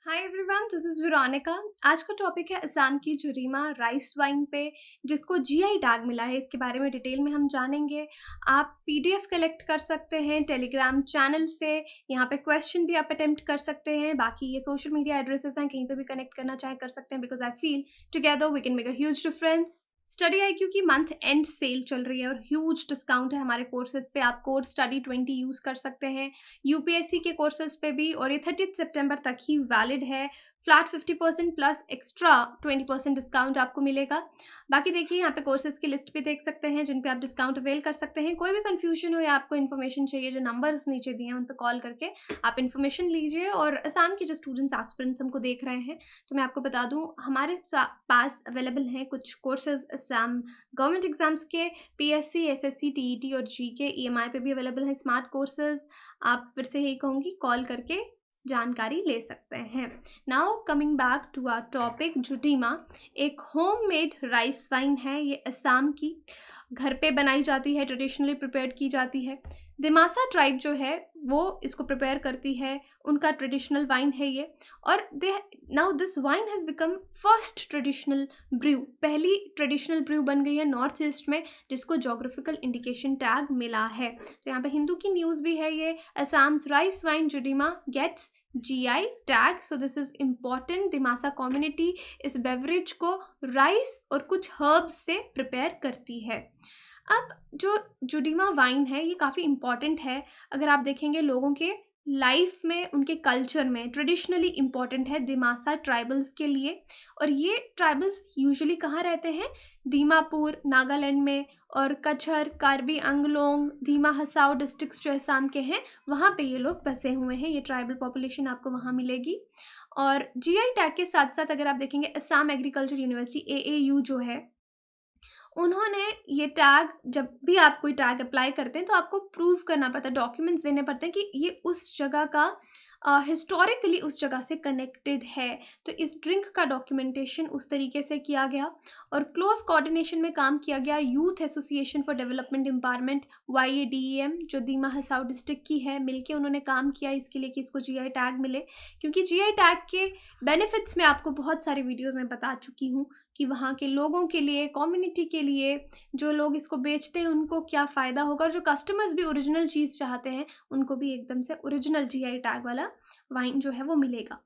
Hi everyone, this is Veronica. आज का topic है असम की जुरीमा राइस वाइन पे जिसको जीआई टैग मिला है। इसके बारे में डिटेल में हम जानेंगे। आप पीडीएफ कलेक्ट कर सकते हैं टेलीग्राम चैनल से। यहाँ पे क्वेश्चन भी आप अटेम्प्ट कर सकते हैं। बाकी ये सोशल मीडिया एड्रेसेस हैं, कहीं पे भी कनेक्ट करना चाहे कर सकते हैं, because I feel together we can make a huge difference. Study IQ की मंथ एंड सेल चल रही है और ह्यूज डिस्काउंट है हमारे कोर्सेज पे। आप कोड STUDY20 यूज़ कर सकते हैं यूपीएससी के कोर्सेज पे भी, और ये 30 सितंबर तक ही वैलिड है। फ्लैट 50% प्लस एक्स्ट्रा 20% डिस्काउंट आपको मिलेगा। बाकी देखिए यहाँ पे कोर्सेज की लिस्ट भी देख सकते हैं जिन पे आप डिस्काउंट अवेल कर सकते हैं। कोई भी कंफ्यूजन हो या आपको इन्फॉर्मेशन चाहिए, जो नंबर्स नीचे दिए हैं उन पर कॉल करके आप इन्फॉर्मेशन लीजिए। और असम के जो स्टूडेंट्स एस्पिरेंट्स हमको देख रहे हैं, तो मैं आपको बता दूं हमारे पास अवेलेबल हैं कुछ कोर्सेज असम गवर्नमेंट एग्जाम्स के, PSC, SSC, TET और GK EMI पे भी अवेलेबल हैं स्मार्ट कोर्सेज। आप फिर से यही कहूँगी, कॉल करके जानकारी ले सकते हैं। Now coming back to our topic, Judima एक होम मेड राइस वाइन है। ये असम की घर पे बनाई जाती है, ट्रेडिशनली प्रिपेयर की जाती है। दिमासा ट्राइब जो है वो इसको प्रिपेयर करती है, उनका ट्रेडिशनल वाइन है ये। और they now this wine has become first traditional brew, पहली ट्रेडिशनल ब्रू बन गई है नॉर्थ ईस्ट में जिसको जोग्राफिकल इंडिकेशन टैग मिला है। तो यहाँ पे हिंदू की न्यूज़ भी है ये, Assam's rice wine Judima gets GI tag, so this is important. Dimasa community इस बेवरेज को राइस और कुछ हर्ब्स से प्रिपेयर करती है। अब जो जुडीमा वाइन है ये काफ़ी इम्पॉर्टेंट है। अगर आप देखेंगे लोगों के लाइफ में, उनके कल्चर में ट्रेडिशनली इम्पॉर्टेंट है दिमासा ट्राइबल्स के लिए। और ये ट्राइबल्स यूजुअली कहाँ रहते हैं? दीमापुर नागालैंड में, और कछर, कार्बी आंगलोंग, धीमा हसाओ डिस्ट्रिक्ट्स जो असम के हैं वहाँ पे ये लोग बसे हुए हैं। ये ट्राइबल पॉपुलेशन आपको वहाँ मिलेगी। और GI टैग के साथ साथ अगर आप देखेंगे असम एग्रीकल्चर यूनिवर्सिटी AAU जो है, उन्होंने ये टैग, जब भी आप कोई टैग अप्लाई करते हैं तो आपको प्रूव करना पड़ता है, डॉक्यूमेंट्स देने पड़ते हैं कि ये उस जगह का हिस्टोरिकली उस जगह से कनेक्टेड है। तो इस ड्रिंक का डॉक्यूमेंटेशन उस तरीके से किया गया और क्लोज कोऑर्डिनेशन में काम किया गया youth association for development empowerment YADEM जो दीमा हसाओ डिस्ट्रिक्ट की है, मिलके उन्होंने काम किया इसके लिए कि इसको GI टैग मिले। क्योंकि GI टैग के बेनिफिट्स मैं आपको बहुत सारे वीडियोज़ में बता चुकी हूँ कि वहाँ के लोगों के लिए, कम्युनिटी के लिए, जो लोग इसको बेचते हैं उनको क्या फ़ायदा होगा, और जो कस्टमर्स भी ओरिजिनल चीज़ चाहते हैं उनको भी एकदम से ओरिजिनल GI टैग वाला वाइन जो है वो मिलेगा।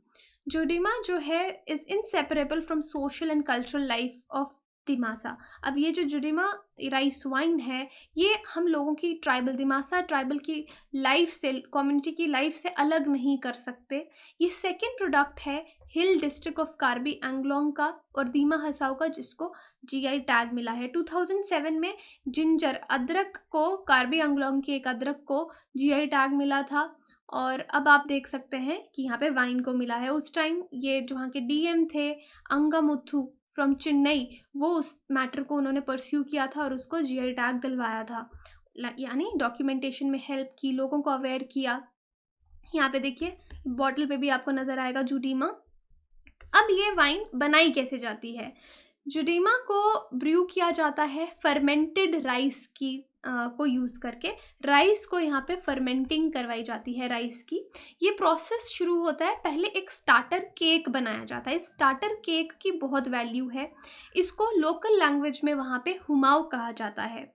जुडीमा जो है is inseparable from social and cultural life of Dimasa. अब ये जो जुडीमा राइस वाइन है ये हम लोगों की ट्राइबल, दिमासा ट्राइबल की लाइफ से, कम्युनिटी की लाइफ से अलग नहीं कर सकते। ये सेकेंड प्रोडक्ट है हिल डिस्ट्रिक्ट ऑफ कार्बी एंगलोंग का और दीमा हसाओ का जिसको GI टैग मिला है। 2007 में जिंजर, अदरक को, कार्बी एंगलोंग की एक अदरक को GI टैग मिला था। और अब आप देख सकते हैं कि यहाँ पे वाइन को मिला है। उस टाइम ये जो वहाँ के DM थे अंगामुथु फ्रॉम चेन्नई, वो उस मैटर को उन्होंने परस्यू किया था और उसको GI टैग दिलवाया था, यानी डॉक्यूमेंटेशन में हेल्प की, लोगों को अवेयर किया। यहाँ पे देखिए बॉटल पे भी आपको नज़र आएगा जुडीमा। अब ये वाइन बनाई कैसे जाती है? जुडीमा को ब्रू किया जाता है फर्मेंटेड राइस की को यूज़ करके। राइस को यहाँ पे फर्मेंटिंग करवाई जाती है राइस की। ये प्रोसेस शुरू होता है, पहले एक स्टार्टर केक बनाया जाता है। इस स्टार्टर केक की बहुत वैल्यू है। इसको लोकल लैंग्वेज में वहाँ पे हुमाओ कहा जाता है।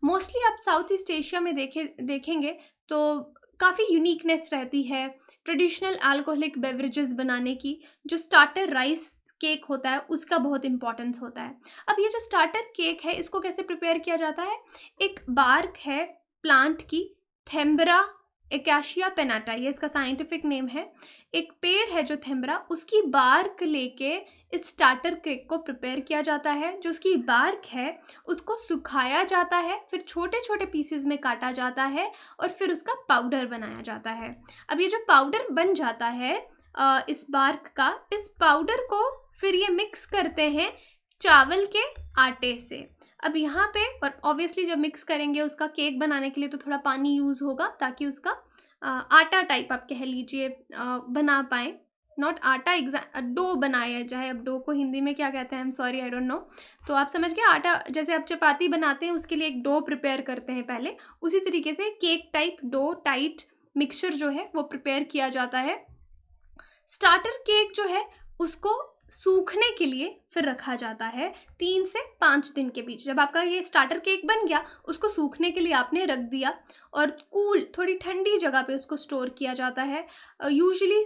मोस्टली आप साउथ ईस्ट एशिया में देखेंगे तो काफ़ी यूनिकनेस रहती है ट्रेडिशनल अल्कोहलिक बेवरेजेस बनाने की। जो स्टार्टर राइस केक होता है उसका बहुत इंपॉर्टेंस होता है। अब ये जो स्टार्टर केक है इसको कैसे प्रिपेयर किया जाता है? एक बार्क है प्लांट की, थेम्बरा एकाशिया पेनाटा, ये इसका साइंटिफिक नेम है। एक पेड़ है जो थेम्बरा, उसकी बार्क लेके इस स्टार्टर केक को प्रिपेयर किया जाता है। जो उसकी बार्क है उसको सुखाया जाता है, फिर छोटे छोटे पीसेस में काटा जाता है और फिर उसका पाउडर बनाया जाता है। अब ये जो पाउडर बन जाता है इस बार्क का, इस पाउडर को फिर ये मिक्स करते हैं चावल के आटे से। अब यहाँ पे, और ऑब्वियसली जब मिक्स करेंगे उसका केक बनाने के लिए तो थोड़ा पानी यूज़ होगा ताकि उसका आटा टाइप आप कह लीजिए बना पाएँ। नॉट आटा, डो बनाया जाए। अब डो को हिंदी में क्या कहते हैं, I am sorry, I don't know. तो आप समझ गए, आटा जैसे आप चपाती बनाते हैं उसके लिए एक डो प्रिपेयर करते हैं पहले, उसी तरीके से cake type dough tight mixture जो है वो प्रिपेयर किया जाता है। स्टार्टर केक जो है उसको सूखने के लिए फिर रखा जाता है 3 से 5 दिन के बीच। जब आपका ये स्टार्टर केक बन गया, उसको सूखने के लिए आपने रख दिया और कूल थोड़ी ठंडी जगह पे उसको स्टोर किया जाता है। यूजुअली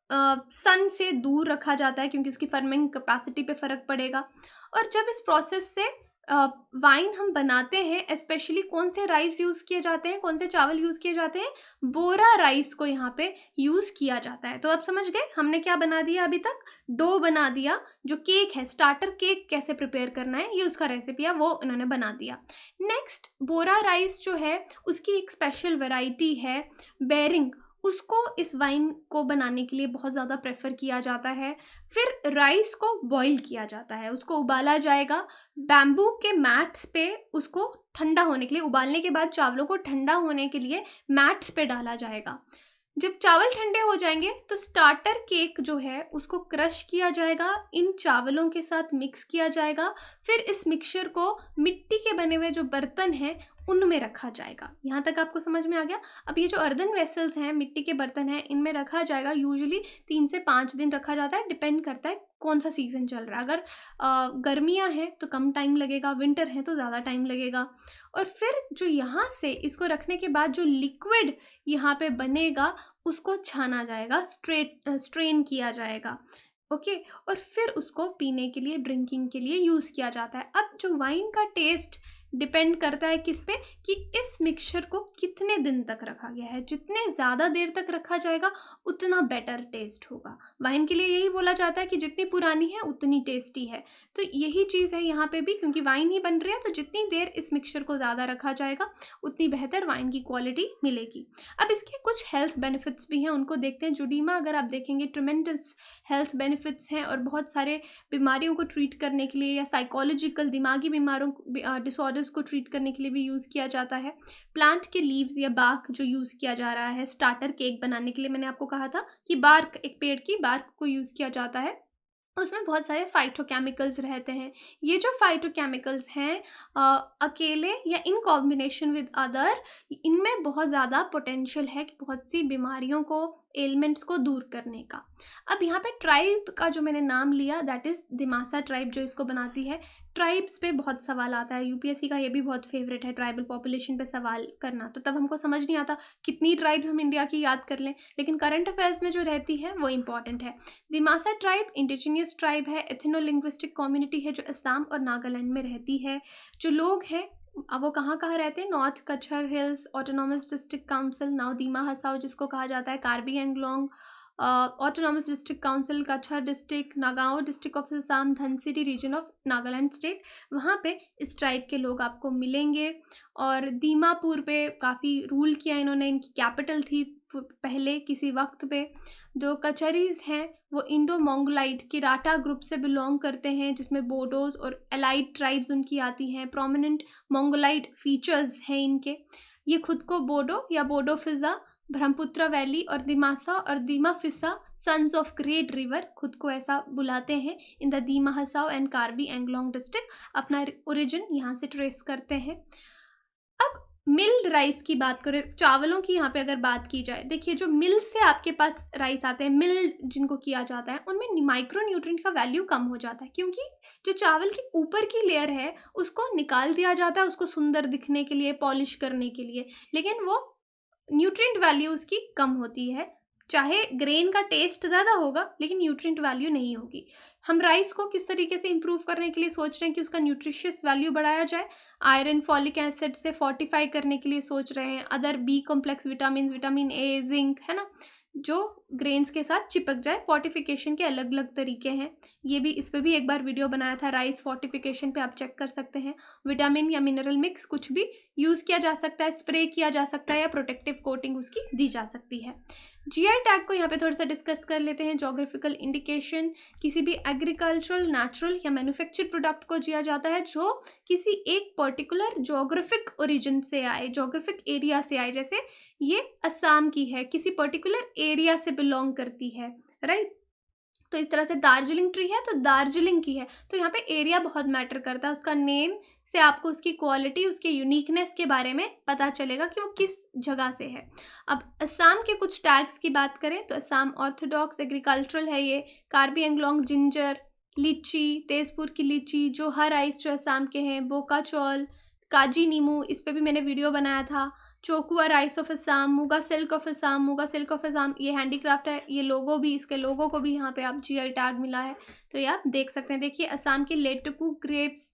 सन से दूर रखा जाता है क्योंकि इसकी फर्मिंग कैपेसिटी पे फ़र्क पड़ेगा। और जब इस प्रोसेस से वाइन हम बनाते हैं, स्पेशली कौन से राइस यूज़ किए जाते हैं, कौन से चावल यूज़ किए जाते हैं, बोरा राइस को यहाँ पे यूज़ किया जाता है। तो आप समझ गए हमने क्या बना दिया अभी तक, डो बना दिया। जो केक है, स्टार्टर केक कैसे प्रिपेयर करना है ये उसका रेसिपी है, वो इन्होंने बना दिया। नेक्स्ट, बोरा राइस जो है उसकी एक स्पेशल वैरायटी है बेरिंग, उसको इस वाइन को बनाने के लिए बहुत ज़्यादा प्रेफर किया जाता है। फिर राइस को बॉईल किया जाता है, उसको उबाला जाएगा बैम्बू के मैट्स पे, उसको ठंडा होने के लिए, उबालने के बाद चावलों को ठंडा होने के लिए मैट्स पे डाला जाएगा। जब चावल ठंडे हो जाएंगे तो स्टार्टर केक जो है उसको क्रश किया जाएगा, इन चावलों के साथ मिक्स किया जाएगा। फिर इस मिक्सचर को मिट्टी के बने हुए जो बर्तन हैं उनमें रखा जाएगा। यहाँ तक आपको समझ में आ गया। अब ये जो अर्दन वेसल्स हैं, मिट्टी के बर्तन हैं, इनमें रखा जाएगा। यूजुअली 3 से 5 दिन रखा जाता है, डिपेंड करता है कौन सा सीज़न चल रहा है। अगर गर्मियाँ हैं तो कम टाइम लगेगा, विंटर है तो ज़्यादा टाइम लगेगा। और फिर जो यहाँ से इसको रखने के बाद जो लिक्विड यहाँ पे बनेगा उसको छाना जाएगा, स्ट्रेन किया जाएगा। ओके, और फिर उसको पीने के लिए, ड्रिंकिंग के लिए यूज़ किया जाता है। अब जो वाइन का टेस्ट डिपेंड करता है किस पे, कि इस मिक्सचर को कितने दिन तक रखा गया है। जितने ज़्यादा देर तक रखा जाएगा उतना बेटर टेस्ट होगा। वाइन के लिए यही बोला जाता है कि जितनी पुरानी है उतनी टेस्टी है। तो यही चीज़ है यहाँ पे भी, क्योंकि वाइन ही बन रही है तो जितनी देर इस मिक्सचर को ज़्यादा रखा जाएगा उतनी बेहतर वाइन की क्वालिटी मिलेगी। अब इसके कुछ हेल्थ बेनिफिट्स भी हैं, उनको देखते हैं। जुडीमा अगर आप देखेंगे ट्रिमेंडस हेल्थ बेनिफिट्स हैं और बहुत सारे बीमारियों को ट्रीट करने के लिए या साइकोलॉजिकल दिमागी बीमारों डिसऑर्डर्स को ट्रीट करने के लिए भी यूज़ किया जाता है। प्लांट के लीव्स या बार्क जो यूज़ किया जा रहा है स्टार्टर केक बनाने के लिए, मैंने आपको कहा था कि बार्क, एक पेड़ की बार्क को यूज़ किया जाता है। उसमें बहुत सारे फाइटोकेमिकल्स रहते हैं। ये जो फाइटोकेमिकल्स हैं अकेले या इन कॉम्बिनेशन विद अदर, इनमें बहुत ज़्यादा पोटेंशियल है कि बहुत सी बीमारियों को, एलिमेंट्स को दूर करने का। अब यहाँ पे ट्राइब का जो मैंने नाम लिया, दैट इज़ दिमासा ट्राइब जो इसको बनाती है। ट्राइब्स पे बहुत सवाल आता है, यूपीएससी का ये भी बहुत फेवरेट है ट्राइबल पॉपुलेशन पे सवाल करना। तो तब हमको समझ नहीं आता कितनी ट्राइब्स हम इंडिया की याद कर लें, लेकिन करंट अफेयर्स में जो रहती है वो इंपॉर्टेंट है। दिमासा ट्राइब इंडिजिनियस ट्राइब है, एथनो-लिंग्विस्टिक कम्युनिटी है जो असम और नागालैंड में रहती है। जो लोग हैं अब वो कहाँ कहाँ रहते हैं, north Cachar hills autonomous district council, now Dima Hasao जिसको कहा जाता है, Karbi Anglong autonomous district council, Cachar district, Nagaon district of Assam, Dhansiri region of Nagaland state, वहाँ पे इस ट्राइब के लोग आपको मिलेंगे। और दीमापुर पे काफ़ी रूल किया इन्होंने, इनकी कैपिटल थी पहले किसी वक्त पे। जो कचरीज हैं वो इंडो मोंगोलाइड किराटा ग्रुप से बिलोंग करते हैं, जिसमें बोडोज और एलाइड ट्राइब्स उनकी आती हैं। प्रोमिनेंट मोंगोलाइड फीचर्स हैं इनके। ये खुद को बोडो या बोडो फिजा, ब्रह्मपुत्र वैली और दिमासा और दीमा फिसा सन्स ऑफ ग्रेट रिवर खुद को ऐसा बुलाते हैं in the Dima Hasao and Karbi Anglong district, अपना ओरिजिन यहाँ से ट्रेस करते हैं। अब मिल्ड राइस की बात करें, चावलों की यहाँ पे अगर बात की जाए, देखिए जो मिल से आपके पास राइस आते हैं, मिल्ड जिनको किया जाता है, उनमें माइक्रो न्यूट्रिएंट का वैल्यू कम हो जाता है, क्योंकि जो चावल की ऊपर की लेयर है उसको निकाल दिया जाता है उसको सुंदर दिखने के लिए, पॉलिश करने के लिए, लेकिन वो न्यूट्रिएंट वैल्यू उसकी कम होती है। चाहे ग्रेन का टेस्ट ज़्यादा होगा लेकिन न्यूट्रिएंट वैल्यू नहीं होगी। हम राइस को किस तरीके से इम्प्रूव करने के लिए सोच रहे हैं कि उसका न्यूट्रिशियस वैल्यू बढ़ाया जाए, आयरन फॉलिक एसिड से फोर्टिफाई करने के लिए सोच रहे हैं, other B complex vitamin A, zinc, है ना, जो ग्रेन्स के साथ चिपक जाए। फोर्टिफिकेशन के अलग अलग तरीके हैं, ये भी, इस पर भी एक बार वीडियो बनाया था राइस फोर्टिफिकेशन पे, आप चेक कर सकते हैं। विटामिन या मिनरल मिक्स कुछ भी यूज़ किया जा सकता है, स्प्रे किया जा सकता है या प्रोटेक्टिव कोटिंग उसकी दी जा सकती है। जीआई टैग को यहाँ पे थोड़ा सा डिस्कस कर लेते हैं। जोग्राफिकल इंडिकेशन, किसी भी एग्रीकल्चरल, नेचुरल या मैन्युफैक्चर्ड प्रोडक्ट को दिया जाता है जो किसी एक पर्टिकुलर जोग्राफिक ओरिजिन से आए, जोग्राफिक एरिया से आए। जैसे ये असम की है, किसी पर्टिकुलर एरिया से बिलोंग करती है, राइट। तो इस तरह से दार्जिलिंग ट्री है तो दार्जिलिंग की है, तो यहाँ पे एरिया बहुत मैटर करता है, उसका नेम से आपको उसकी क्वालिटी, उसके यूनिकनेस के बारे में पता चलेगा कि वो किस जगह से है। अब असम के कुछ टैग्स की बात करें तो असम ऑर्थोडॉक्स एग्रीकल्चरल है ये, कार्बी एंगलोंग जिंजर, लीची, तेज़पुर की लीची, जोहा राइस जो असम के हैं, बोका चौल, काजी नीमू, इस पे भी मैंने वीडियो बनाया था, Chokuwa rice of Assam, Muga silk of Assam, Muga silk of Assam ये हैंडीक्राफ्ट है, ये लोगो भी, इसके लोगो को भी यहाँ पे आप जीआई टैग मिला है, तो ये आप देख सकते हैं। देखिए असम के लेटकू ग्रेप्स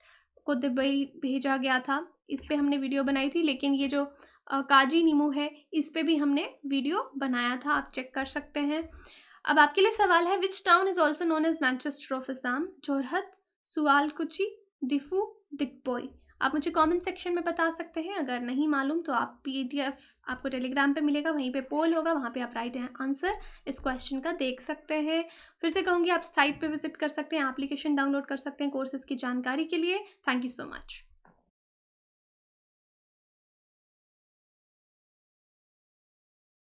को दुबई भेजा गया था, इस पे हमने वीडियो बनाई थी, लेकिन ये जो काजी नीमू है इस पे भी हमने वीडियो बनाया था, आप चेक कर सकते हैं। अब आपके लिए सवाल है, which town is also known as Manchester of Assam? Jorhat, Sualkuchi, Diphu, Digboi. आप मुझे कमेंट सेक्शन में बता सकते हैं। अगर नहीं मालूम तो आप पीडीएफ आपको टेलीग्राम पे मिलेगा, वहीं पे पोल होगा, वहाँ पे आप राइट आंसर इस क्वेश्चन का देख सकते हैं। फिर से कहूँगी आप साइट पे विजिट कर सकते हैं, एप्लीकेशन डाउनलोड कर सकते हैं कोर्सेज की जानकारी के लिए। Thank you so much.